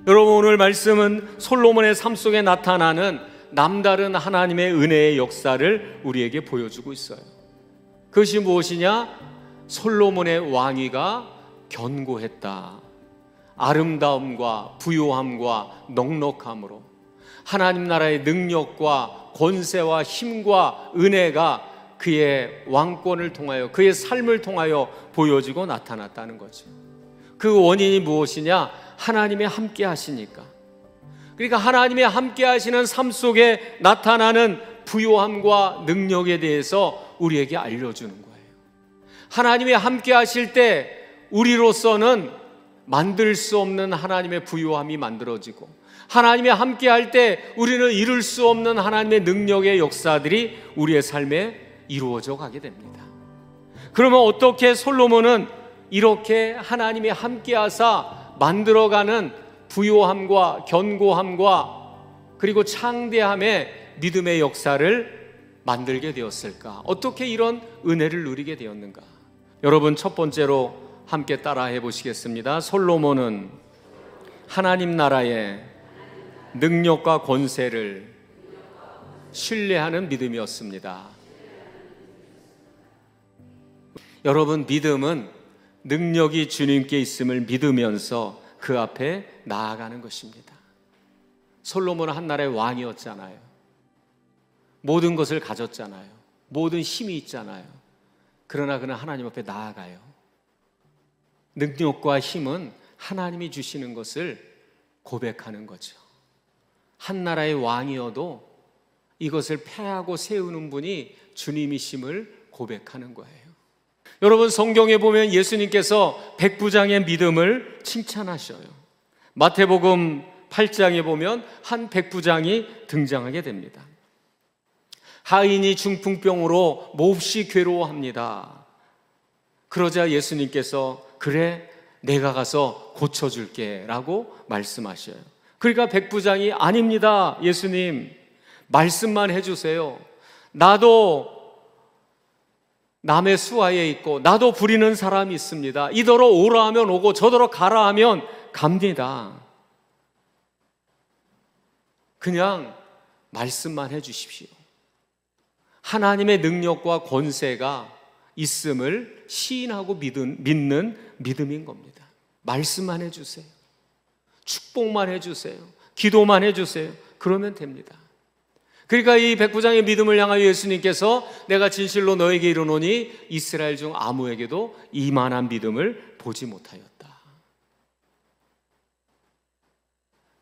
여러분, 오늘 말씀은 솔로몬의 삶 속에 나타나는 남다른 하나님의 은혜의 역사를 우리에게 보여주고 있어요. 그것이 무엇이냐? 솔로몬의 왕위가 견고했다. 아름다움과 부요함과 넉넉함으로 하나님 나라의 능력과 권세와 힘과 은혜가 그의 왕권을 통하여, 그의 삶을 통하여 보여지고 나타났다는 거죠. 그 원인이 무엇이냐? 하나님이 함께 하시니까. 그러니까 하나님이 함께 하시는 삶 속에 나타나는 부요함과 능력에 대해서 우리에게 알려주는 거예요. 하나님이 함께 하실 때 우리로서는 만들 수 없는 하나님의 부요함이 만들어지고, 하나님이 함께 할 때 우리는 이룰 수 없는 하나님의 능력의 역사들이 우리의 삶에 이루어져 가게 됩니다. 그러면 어떻게 솔로몬은 이렇게 하나님이 함께 하사 만들어가는 부요함과 견고함과 그리고 창대함의 믿음의 역사를 만들게 되었을까? 어떻게 이런 은혜를 누리게 되었는가? 여러분, 첫 번째로 함께 따라해 보시겠습니다. 솔로몬은 하나님 나라의 능력과 권세를 신뢰하는 믿음이었습니다. 여러분, 믿음은 능력이 주님께 있음을 믿으면서 그 앞에 나아가는 것입니다. 솔로몬은 한 나라의 왕이었잖아요. 모든 것을 가졌잖아요. 모든 힘이 있잖아요. 그러나 그는 하나님 앞에 나아가요. 능력과 힘은 하나님이 주시는 것을 고백하는 거죠. 한 나라의 왕이어도 이것을 폐하고 세우는 분이 주님이심을 고백하는 거예요. 여러분, 성경에 보면 예수님께서 백부장의 믿음을 칭찬하셔요. 마태복음 8장에 보면 한 백부장이 등장하게 됩니다. 하인이 중풍병으로 몹시 괴로워합니다. 그러자 예수님께서 그래, 내가 가서 고쳐줄게 라고 말씀하셔요. 그러니까 백부장이 아닙니다, 예수님, 말씀만 해주세요. 나도 남의 수하에 있고 나도 부리는 사람이 있습니다. 이더러 오라 하면 오고 저더러 가라 하면 갑니다. 그냥 말씀만 해주십시오. 하나님의 능력과 권세가 있음을 시인하고 믿는 믿음인 겁니다. 말씀만 해주세요. 축복만 해주세요. 기도만 해주세요. 그러면 됩니다. 그러니까 이 백부장의 믿음을 향하여 예수님께서 내가 진실로 너에게 이르노니 이스라엘 중 아무에게도 이만한 믿음을 보지 못하였다.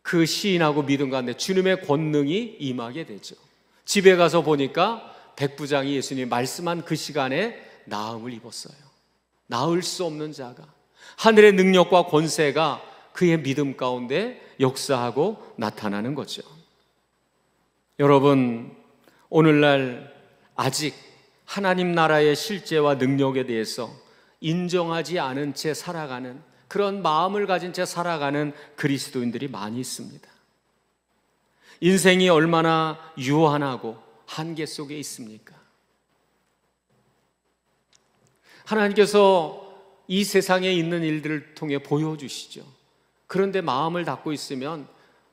그 시인하고 믿음 가운데 주님의 권능이 임하게 되죠. 집에 가서 보니까 백부장이 예수님 말씀한 그 시간에 나음을 입었어요. 나을 수 없는 자가, 하늘의 능력과 권세가 그의 믿음 가운데 역사하고 나타나는 거죠. 여러분, 오늘날 아직 하나님 나라의 실제와 능력에 대해서 인정하지 않은 채 살아가는, 그런 마음을 가진 채 살아가는 그리스도인들이 많이 있습니다. 인생이 얼마나 유한하고 한계 속에 있습니까? 하나님께서 이 세상에 있는 일들을 통해 보여주시죠. 그런데 마음을 닫고 있으면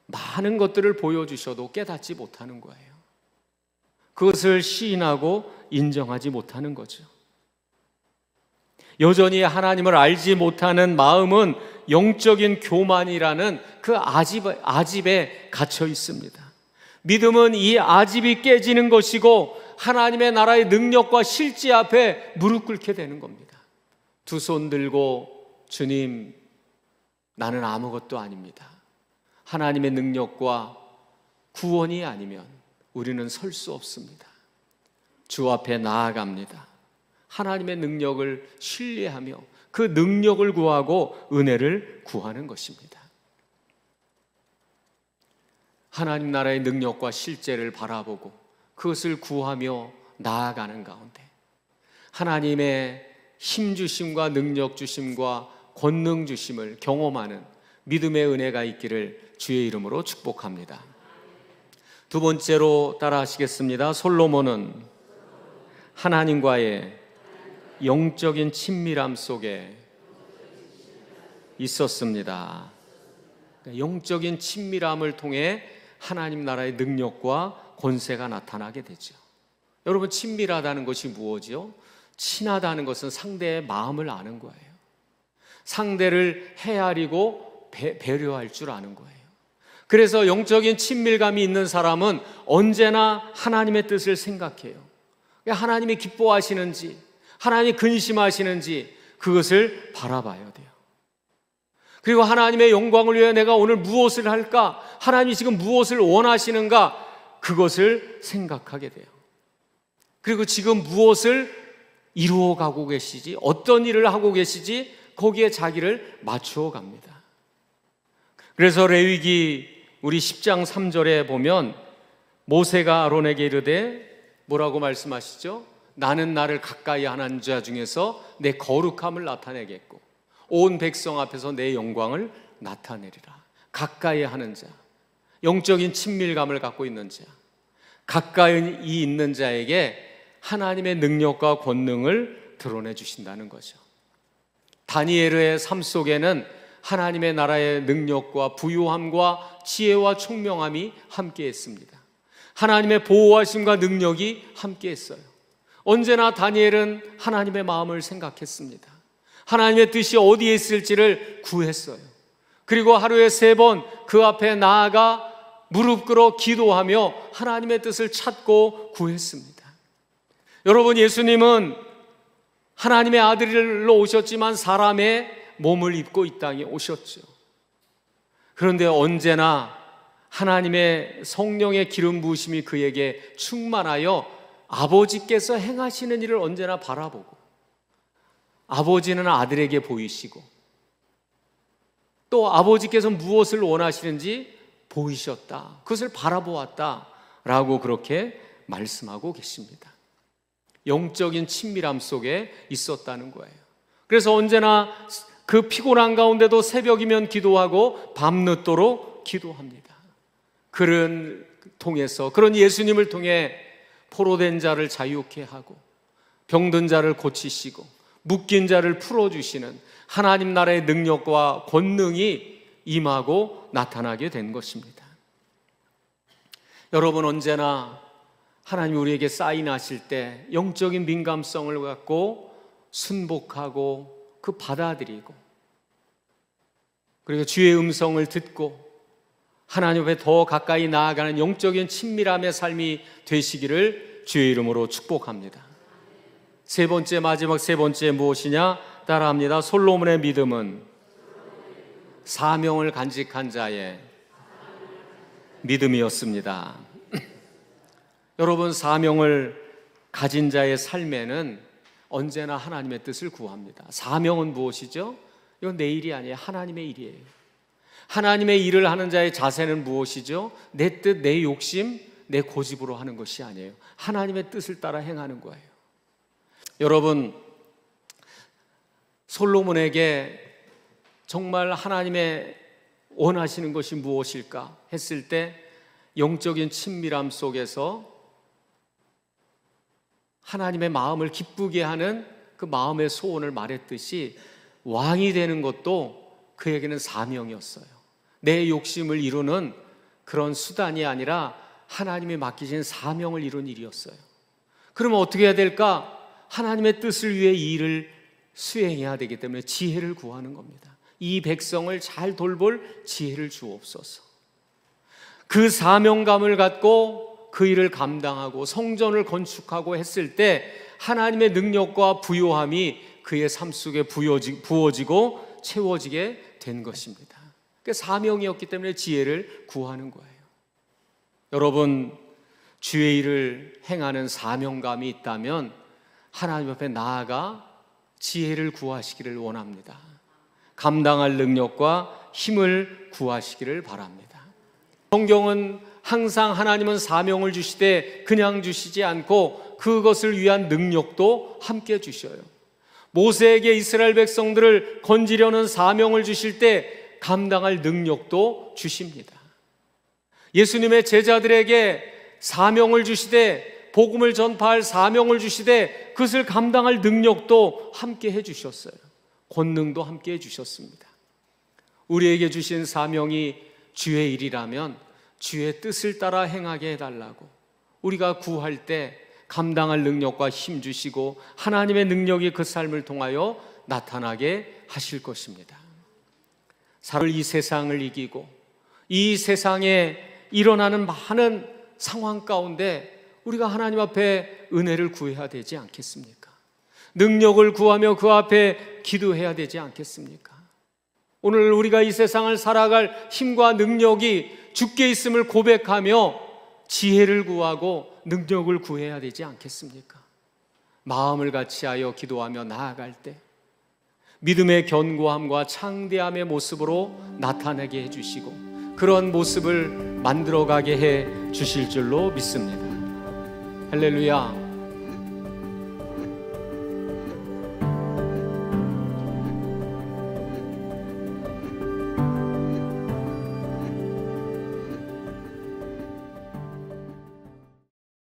많은 것들을 보여주셔도 깨닫지 못하는 거예요. 그것을 시인하고 인정하지 못하는 거죠. 여전히 하나님을 알지 못하는 마음은 영적인 교만이라는 그 아집에 갇혀 있습니다. 믿음은 이 아집이 깨지는 것이고 하나님의 나라의 능력과 실제 앞에 무릎 꿇게 되는 겁니다. 두 손 들고 주님, 나는 아무것도 아닙니다. 하나님의 능력과 구원이 아니면 우리는 설 수 없습니다. 주 앞에 나아갑니다. 하나님의 능력을 신뢰하며 그 능력을 구하고 은혜를 구하는 것입니다. 하나님 나라의 능력과 실제를 바라보고 그것을 구하며 나아가는 가운데 하나님의 힘 주심과 능력 주심과 권능 주심을 경험하는 믿음의 은혜가 있기를 주의 이름으로 축복합니다. 두 번째로 따라하시겠습니다. 솔로몬은 하나님과의 영적인 친밀함 속에 있었습니다. 영적인 친밀함을 통해 하나님 나라의 능력과 권세가 나타나게 되죠. 여러분, 친밀하다는 것이 무엇이요? 친하다는 것은 상대의 마음을 아는 거예요. 상대를 헤아리고 배려할 줄 아는 거예요. 그래서 영적인 친밀감이 있는 사람은 언제나 하나님의 뜻을 생각해요. 하나님이 기뻐하시는지, 하나님이 근심하시는지 그것을 바라봐야 돼요. 그리고 하나님의 영광을 위해 내가 오늘 무엇을 할까? 하나님이 지금 무엇을 원하시는가? 그것을 생각하게 돼요. 그리고 지금 무엇을 이루어 가고 계시지? 어떤 일을 하고 계시지? 거기에 자기를 맞추어 갑니다. 그래서 레위기 우리 10장 3절에 보면 모세가 아론에게 이르되 뭐라고 말씀하시죠? 나는 나를 가까이 하는 자 중에서 내 거룩함을 나타내겠고 온 백성 앞에서 내 영광을 나타내리라. 가까이 하는 자, 영적인 친밀감을 갖고 있는 자, 가까이 있는 자에게 하나님의 능력과 권능을 드러내 주신다는 거죠. 다니엘의 삶 속에는 하나님의 나라의 능력과 부유함과 지혜와 총명함이 함께했습니다. 하나님의 보호하심과 능력이 함께했어요. 언제나 다니엘은 하나님의 마음을 생각했습니다. 하나님의 뜻이 어디에 있을지를 구했어요. 그리고 하루에 3번 그 앞에 나아가 무릎 꿇어 기도하며 하나님의 뜻을 찾고 구했습니다. 여러분, 예수님은 하나님의 아들로 오셨지만 사람의 몸을 입고 이 땅에 오셨죠. 그런데 언제나 하나님의 성령의 기름 부으심이 그에게 충만하여 아버지께서 행하시는 일을 언제나 바라보고 아버지는 아들에게 보이시고 또 아버지께서 무엇을 원하시는지 보이셨다. 그것을 바라보았다 라고 그렇게 말씀하고 계십니다. 영적인 친밀함 속에 있었다는 거예요. 그래서 언제나 그 피곤한 가운데도 새벽이면 기도하고 밤늦도록 기도합니다. 그런 예수님을 통해 포로된 자를 자유케 하고 병든 자를 고치시고 묶인 자를 풀어주시는 하나님 나라의 능력과 권능이 임하고 나타나게 된 것입니다. 여러분, 언제나 하나님이 우리에게 사인하실 때 영적인 민감성을 갖고 순복하고 그 받아들이고 그리고 주의 음성을 듣고 하나님 앞에 더 가까이 나아가는 영적인 친밀함의 삶이 되시기를 주의 이름으로 축복합니다. 마지막 세 번째 무엇이냐? 따라합니다. 솔로몬의 믿음은 사명을 간직한 자의 믿음이었습니다. 여러분, 사명을 가진 자의 삶에는 언제나 하나님의 뜻을 구합니다. 사명은 무엇이죠? 이건 내 일이 아니에요. 하나님의 일이에요. 하나님의 일을 하는 자의 자세는 무엇이죠? 내 뜻, 내 욕심, 내 고집으로 하는 것이 아니에요. 하나님의 뜻을 따라 행하는 거예요. 여러분, 솔로몬에게 정말 하나님의 원하시는 것이 무엇일까 했을 때 영적인 친밀함 속에서 하나님의 마음을 기쁘게 하는 그 마음의 소원을 말했듯이 왕이 되는 것도 그에게는 사명이었어요. 내 욕심을 이루는 그런 수단이 아니라 하나님이 맡기신 사명을 이룬 일이었어요. 그러면 어떻게 해야 될까? 하나님의 뜻을 위해 이 일을 수행해야 되기 때문에 지혜를 구하는 겁니다. 이 백성을 잘 돌볼 지혜를 주옵소서. 그 사명감을 갖고 그 일을 감당하고 성전을 건축하고 했을 때 하나님의 능력과 부요함이 그의 삶 속에 부어지고 채워지게 된 것입니다. 그 사명이었기 때문에 지혜를 구하는 거예요. 여러분, 주의 일을 행하는 사명감이 있다면 하나님 앞에 나아가 지혜를 구하시기를 원합니다. 감당할 능력과 힘을 구하시기를 바랍니다. 성경은 항상 하나님은 사명을 주시되 그냥 주시지 않고 그것을 위한 능력도 함께 주셔요. 모세에게 이스라엘 백성들을 건지려는 사명을 주실 때 감당할 능력도 주십니다. 예수님의 제자들에게 사명을 주시되 복음을 전파할 사명을 주시되 그것을 감당할 능력도 함께 해주셨어요. 권능도 함께 해주셨습니다. 우리에게 주신 사명이 주의 일이라면 주의 뜻을 따라 행하게 해달라고, 우리가 구할 때 감당할 능력과 힘 주시고 하나님의 능력이 그 삶을 통하여 나타나게 하실 것입니다. 이 세상을 이기고 이 세상에 일어나는 많은 상황 가운데 우리가 하나님 앞에 은혜를 구해야 되지 않겠습니까? 능력을 구하며 그 앞에 기도해야 되지 않겠습니까? 오늘 우리가 이 세상을 살아갈 힘과 능력이 주께 있음을 고백하며 지혜를 구하고 능력을 구해야 되지 않겠습니까? 마음을 같이하여 기도하며 나아갈 때 믿음의 견고함과 창대함의 모습으로 나타내게 해주시고 그런 모습을 만들어가게 해 주실 줄로 믿습니다. 할렐루야.